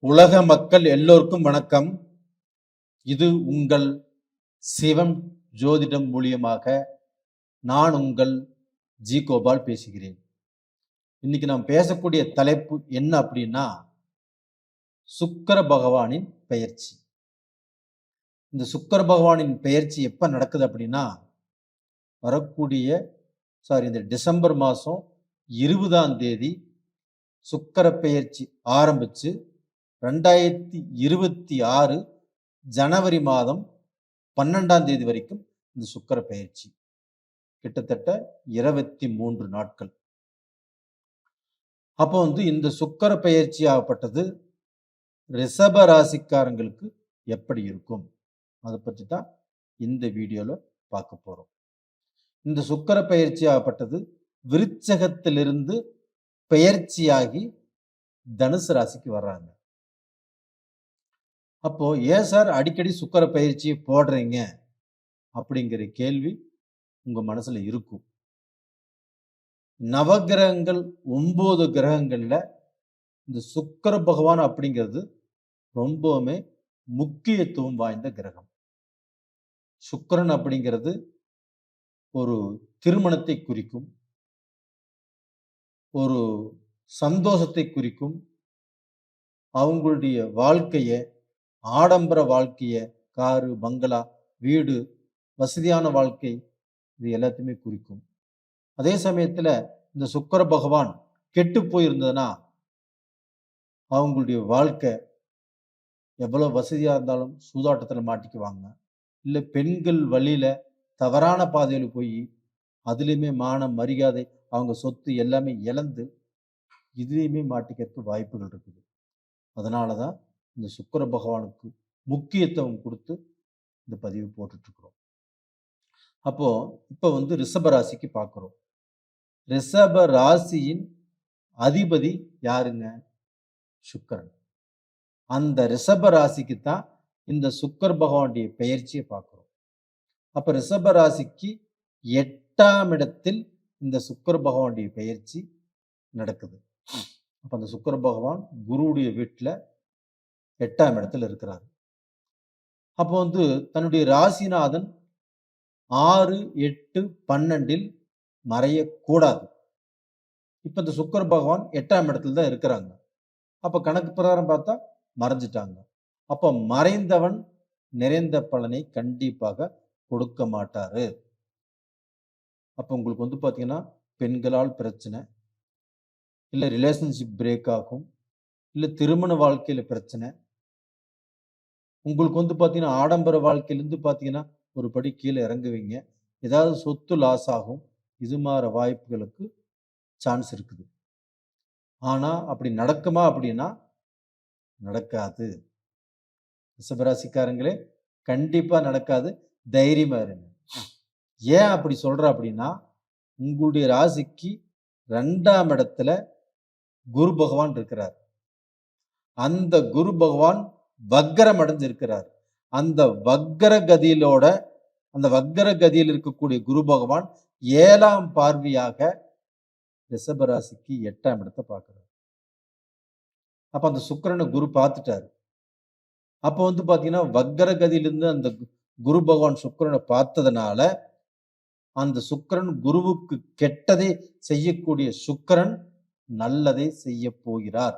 உலக மக்கள் எல்லோருக்கும் வணக்கம். இது உங்கள் சிவம் ஜோதிடம் மூலியமாக நான் உங்கள் ஜி கோபால் பேசுகிறேன். இன்னைக்கு நாம் பேசக்கூடிய தலைப்பு என்ன அப்படின்னா, சுக்கிர பகவானின் பெயர்ச்சி. இந்த சுக்கிர பகவானின் பெயர்ச்சி எப்ப நடக்குது அப்படின்னா, இந்த டிசம்பர் மாதம் 20ஆம் தேதி சுக்கிர பெயர்ச்சி ஆரம்பிச்சு 2026 ஜனவரி மாதம் 12ஆம் தேதி வரைக்கும் இந்த சுக்கிர பெயர்ச்சி, கிட்டத்தட்ட 23 நாட்கள். அப்போ இந்த சுக்கிர பெயர்ச்சி ஆகப்பட்டது ரிஷப ராசிக்காரங்களுக்கு எப்படி இருக்கும், அதை பற்றி தான் இந்த வீடியோல பார்க்க போறோம். இந்த சுக்கிர பயிற்சி ஆகப்பட்டது விருச்சகத்திலிருந்து பெயர்ச்சியாகி தனுசு ராசிக்கு வர்றாங்க. அப்போ ஏன் சார் அடிக்கடி சுக்கிர பயிற்சி போடுறீங்க அப்படிங்கிற கேள்வி உங்க மனசுல இருக்கும். நவகிரகங்கள் 9 கிரகங்கள்ல இந்த சுக்கிர பகவான் அப்படிங்கிறது ரொம்பவுமே முக்கியத்துவம் வாய்ந்த கிரகம். சுக்கிரன் அப்படிங்கிறது ஒரு திருமணத்தை குறிக்கும், ஒரு சந்தோஷத்தை குறிக்கும், அவங்களுடைய வாழ்க்கைய ஆடம்பர வாழ்க்கைய, காரு பங்களா வீடு வசதியான வாழ்க்கை, இது எல்லாத்தையுமே குறிக்கும். அதே சமயத்துல இந்த சுக்கிர பகவான் கெட்டு போயிருந்ததுன்னா அவங்களுடைய வாழ்க்கை எவ்வளவு வசதியா இருந்தாலும் சூதாட்டத்துல மாட்டிக்குவாங்க. இல்லை பெண்கள் வழியில தவறான பாதையில் போய் அதுலேயுமே மானம் மரியாதை அவங்க சொத்து எல்லாமே இழந்து இதுலேயுமே மாட்டிக்கிறதுக்கு வாய்ப்புகள் இருக்குது. அதனாலதான் இந்த சுக்கிர பகவானுக்கு முக்கியத்துவம் கொடுத்து இந்த பதிவு போட்டுட்டு இருக்கிறோம். அப்போ இப்ப ரிஷப ராசிக்கு பார்க்கிறோம். ரிஷப ராசியின் அதிபதி யாருங்க? சுக்கிரன். அந்த ரிஷப ராசிக்கு தான் இந்த சுக்கிர பகவானுடைய பெயர்ச்சியை பார்க்கிறோம். அப்ப ரிஷப ராசிக்கு 8ஆம் இடத்தில் இந்த சுக்கிர பகவானுடைய பெயர்ச்சி நடக்குது. அப்ப அந்த சுக்கிர பகவான் குருவுடைய வீட்டுல 8ஆம் இடத்துல இருக்கிறார். அப்போ தன்னுடைய ராசிநாதன் 6, 8, 12 மறையக்கூடாது. இப்ப இந்த சுக்கிர பகவான் 8ஆம் இடத்துல தான் இருக்கிறாங்க. அப்ப கணக்கு பிரகாரம் பார்த்தா மறைஞ்சிட்டாங்க. அப்ப மறைந்தவன் நிறைந்த பலனை கண்டிப்பாக கொடுக்க மாட்டாரு. அப்ப உங்களுக்கு பாத்தீங்கன்னா பெண்களால் பிரச்சனை, இல்ல ரிலேஷன்ஷிப் பிரேக் ஆகும், இல்ல திருமண வாழ்க்கையில பிரச்சனை, உங்களுக்கு பாத்தீங்கன்னா ஆடம்பர வாழ்க்கையிலிருந்து பாத்தீங்கன்னா ஒரு படி கீழே இறங்குவீங்க, ஏதாவது சொத்து லாஸ் ஆகும். இது மாதிரி வாய்ப்புகளுக்கு சான்ஸ் இருக்குது. ஆனா அப்படி நடக்குமா அப்படின்னா நடக்காது. ரிஷபராசிக்காரங்களே, கண்டிப்பா நடக்காது. தைரியமா இருங்க. ஏன் அப்படி சொல்ற அப்படின்னா, உங்களுடைய ராசிக்கு 2ஆம் இடத்துல குரு பகவான் இருக்கிறார். அந்த குரு பகவான் வக்கரம் அடைஞ்சிருக்கிறார். அந்த வக்கர கதியில் இருக்கக்கூடிய குரு பகவான் 7ஆம் பார்வையாக ரிஷபராசிக்கு 8ஆம் இடத்தை பார்க்கிறார். அப்ப அந்த சுக்கிரனை குரு பார்த்துட்டாரு. அப்ப பாத்தீங்கன்னா வக்கர கதியிலிருந்து அந்த குரு பகவான் சுக்கிரனை பார்த்ததுனால அந்த சுக்கிரன் குருவுக்கு கெட்டதை செய்யக்கூடிய சுக்கிரன் நல்லதை செய்ய போகிறார்.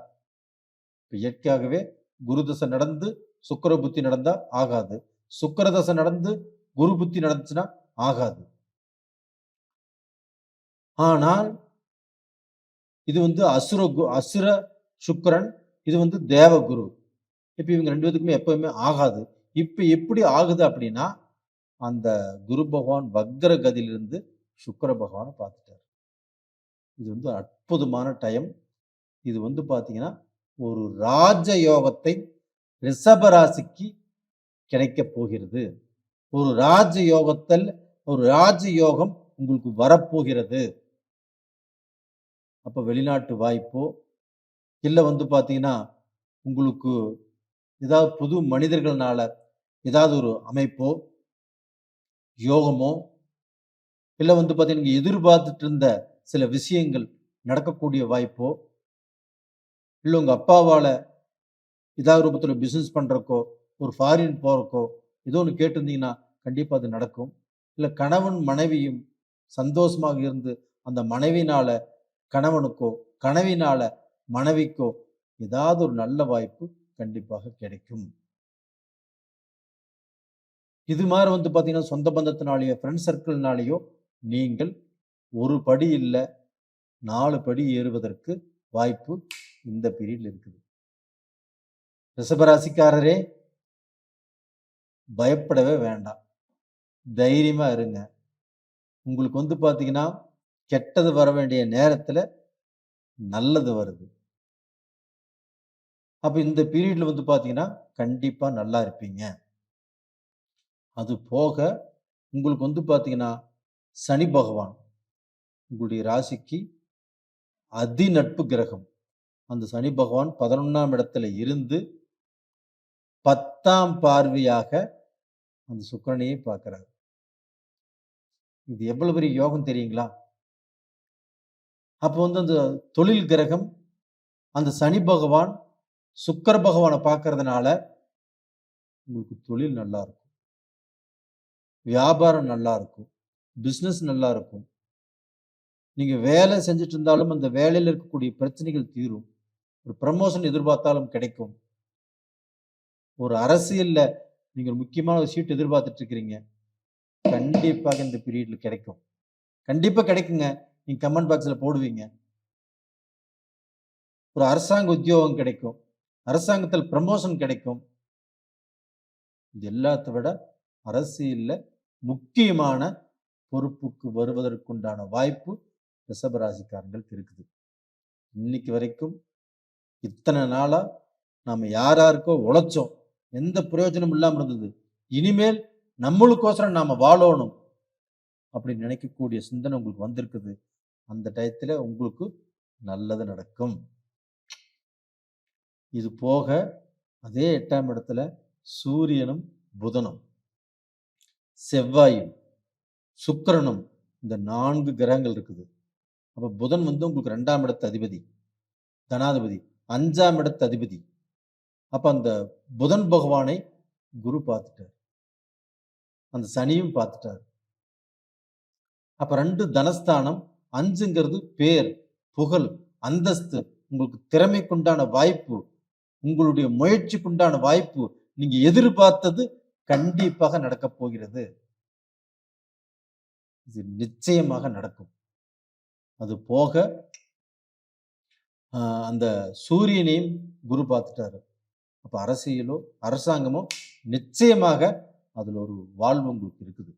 இயற்கையாகவே குரு தசை நடந்து சுக்கிர புத்தி நடந்தா ஆகாது, சுக்கிர தசை நடந்து குரு புத்தி நடந்துச்சுன்னா ஆகாது. ஆனால் இது அசுர சுக்கிரன், இது தேவகுரு. இப்ப இவங்க 2 பேத்துக்குமே எப்பவுமே ஆகாது. இப்ப எப்படி ஆகுது அப்படின்னா, அந்த குரு பகவான் வக்கர கதியிலிருந்து சுக்கிர பகவானை பார்த்துட்டார். இது அற்புதமான டைம். இது பாத்தீங்கன்னா ஒரு ராஜயோகத்தை ரிஷபராசிக்கு கிடைக்க போகிறது. ஒரு ராஜயோகம் உங்களுக்கு வரப்போகிறது. அப்ப வெளிநாட்டு வாய்ப்போ, இல்ல பாத்தீங்கன்னா உங்களுக்கு ஏதாவது புது மனிதர்களால ஏதாவது ஒரு அமைப்போ, யோகமோ, இல்ல பாத்தீங்கன்னா எதிர்பார்த்துட்டு இருந்த சில விஷயங்கள் நடக்கக்கூடிய வாய்ப்போ, இல்ல உங்க அப்பாவால ஏதாவது ரூபத்தில் பிஸ்னஸ் பண்ணுறக்கோ, ஒரு ஃபாரின் போகிறக்கோ, ஏதோ ஒன்று கேட்டிருந்தீங்கன்னா கண்டிப்பாக அது நடக்கும். இல்லை கணவன் மனைவியும் சந்தோஷமாக இருந்து அந்த மனைவினால கணவனுக்கோ, கனவினால மனைவிக்கோ ஏதாவது ஒரு நல்ல வாய்ப்பு கண்டிப்பாக கிடைக்கும். இது மாதிரி பார்த்தீங்கன்னா சொந்த பந்தத்தினாலேயோ ஃப்ரெண்ட் சர்க்கிள்னாலேயோ நீங்கள் ஒரு படி இல்லை 4 படி ஏறுவதற்கு வாய்ப்பு இந்த பீரியட்ல இருக்குது. ரிஷபராசிக்காரரே பயப்படவே வேண்டாம், தைரியமா இருங்க. உங்களுக்கு பார்த்தீங்கன்னா கெட்டது வர வேண்டிய நேரத்தில் நல்லது வருது. அப்போ இந்த பீரியட்ல பார்த்தீங்கன்னா கண்டிப்பாக நல்லா இருப்பீங்க. அது போக உங்களுக்கு பார்த்தீங்கன்னா சனி பகவான் உங்களுடைய ராசிக்கு அதி நட்பு கிரகம். அந்த சனி பகவான் 11ஆம் இடத்துல இருந்து 10ஆம் பார்வையாக அந்த சுக்கிரனையே பார்க்கிறார். இது எவ்வளவு பெரிய யோகம் தெரியுங்களா? அப்போ அந்த தொழில் கிரகம் அந்த சனி பகவான் சுக்கிர பகவானை பார்க்கறதுனால உங்களுக்கு தொழில் நல்லா இருக்கும், வியாபாரம் நல்லா இருக்கும், பிஸ்னஸ் நல்லா இருக்கும். நீங்க வேலை செஞ்சுட்டு இருந்தாலும் அந்த வேலையில் இருக்கக்கூடிய பிரச்சனைகள் தீரும். ஒரு ப்ரமோஷன் எதிர்பார்த்தாலும் கிடைக்கும். ஒரு அரசியல்ல நீங்க முக்கியமான ஒரு சீட் எதிர்பார்த்துட்டு இருக்கிறீங்க, கண்டிப்பாக இந்த பீரியட்ல கிடைக்கும். கண்டிப்பா கிடைக்குங்க. நீங்க கமெண்ட் பாக்ஸ்ல போடுவீங்க. ஒரு அரசாங்க உத்தியோகம் கிடைக்கும், அரசாங்கத்தில் ப்ரமோஷன் கிடைக்கும். இது எல்லாத்தை விட அரசியல்ல முக்கியமான பொறுப்புக்கு வருவதற்குண்டான வாய்ப்பு ரிஷபராசிக்காரங்களுக்கு இருக்குது. இன்னைக்கு வரைக்கும் இத்தனை நாளா நாம யாருக்கோ உழைச்சோம், எந்த பிரயோஜனம் இல்லாம இருந்தது. இனிமேல் நம்மளுக்கோசரம் நாம வாழணும் அப்படின்னு நினைக்கக்கூடிய சிந்தனை உங்களுக்கு வந்திருக்குது. அந்த டயத்துல உங்களுக்கு நல்லது நடக்கும். இது போக அதே 8ஆம் இடத்துல சூரியனும் புதனும் செவ்வாயும் சுக்கிரனும் இந்த 4 கிரகங்கள் இருக்குது. அப்ப புதன் உங்களுக்கு 2ஆம் இடத்து அதிபதி, தனாதிபதி, 5ஆம் இடத்து அதிபதி. அப்ப அந்த புதன் பகவானை குரு பார்த்துட்டார், அந்த சனியும் பார்த்துட்டார். அப்ப 2 தனஸ்தானம், 5ங்கிறது பேர், புகழ், அந்தஸ்து, உங்களுக்கு திறமைக்குண்டான வாய்ப்பு, உங்களுடைய முயற்சிக்குண்டான வாய்ப்பு, நீங்க எதிர்பார்த்தது கண்டிப்பாக நடக்கப் போகிறது. இது நிச்சயமாக நடக்கும். அது போக அந்த சூரியனையும் குரு பார்த்துட்டாரு. அப்ப அரசியலோ அரசாங்கமோ நிச்சயமாக அதுல ஒரு வாழ்வு உங்களுக்கு இருக்குது.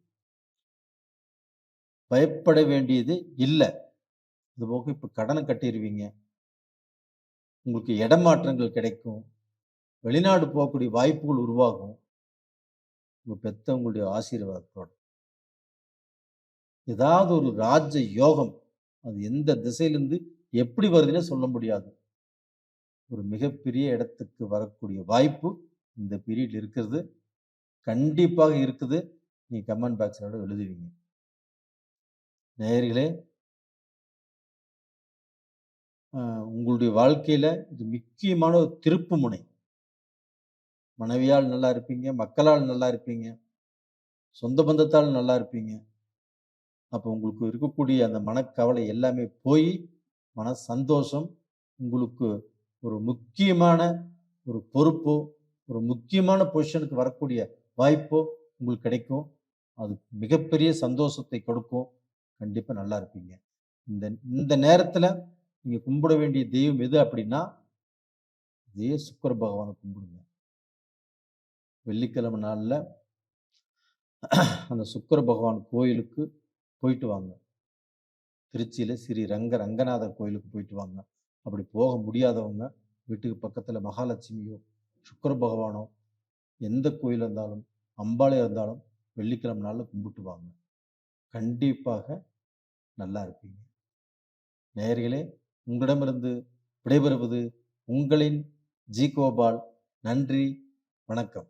பயப்பட வேண்டியது இல்லை. அது போக இப்ப கடனை கட்டிடுவீங்க, உங்களுக்கு இடமாற்றங்கள் கிடைக்கும், வெளிநாடு போகக்கூடிய வாய்ப்புகள் உருவாகும், உங்க பெத்தவங்களுடைய ஆசீர்வாதத்தோட. ஏதாவது ஒரு ராஜ யோகம், அது எந்த திசையிலிருந்து எப்படி வருதுன்னு சொல்ல முடியாது. ஒரு மிகப்பெரிய இடத்துக்கு வரக்கூடிய வாய்ப்பு இந்த பீரியட் இருக்கிறது, கண்டிப்பாக இருக்குது. நீங்க கமெண்ட் பாக்ஸோட எழுதுவீங்க. நேயர்களே, உங்களுடைய வாழ்க்கையில இது முக்கியமான ஒரு திருப்பு முனை. மனைவியால் நல்லா இருப்பீங்க, மக்களால் நல்லா இருப்பீங்க, சொந்த பந்தத்தால் நல்லா இருப்பீங்க. அப்போ உங்களுக்கு இருக்கக்கூடிய அந்த மனக்கவலை எல்லாமே போய் மன சந்தோஷம், உங்களுக்கு ஒரு முக்கியமான ஒரு பொறுப்போ, ஒரு முக்கியமான பொசிஷனுக்கு வரக்கூடிய வாய்ப்போ உங்களுக்கு கிடைக்கும். அது மிகப்பெரிய சந்தோஷத்தை கொடுக்கும். கண்டிப்பா நல்லா இருப்பீங்க. இந்த இந்த நேரத்துல நீங்க கும்பிட வேண்டிய தெய்வம் எது அப்படின்னா, இதே சுக்கிர பகவானை கும்பிடுங்க. வெள்ளிக்கிழமை நாள்ல அந்த சுக்கிர பகவான் கோயிலுக்கு போயிட்டு வாங்க. திருச்சியில ஸ்ரீ ரங்கநாதர் கோயிலுக்கு போயிட்டு வாங்க. அப்படி போக முடியாதவங்க வீட்டுக்கு பக்கத்துல மகாலட்சுமியோ சுக்கிர பகவானோ எந்த கோயில் இருந்தாலும், அம்பாளே இருந்தாலும் வெள்ளிக்கிழமை நாள்ல கும்பிட்டு வாங்க. கண்டிப்பாக நல்லா இருப்பீங்க. நேயர்களே, உங்களிடமிருந்து விடைபெறுவது உங்களின் ஜி கோபால். நன்றி, வணக்கம்.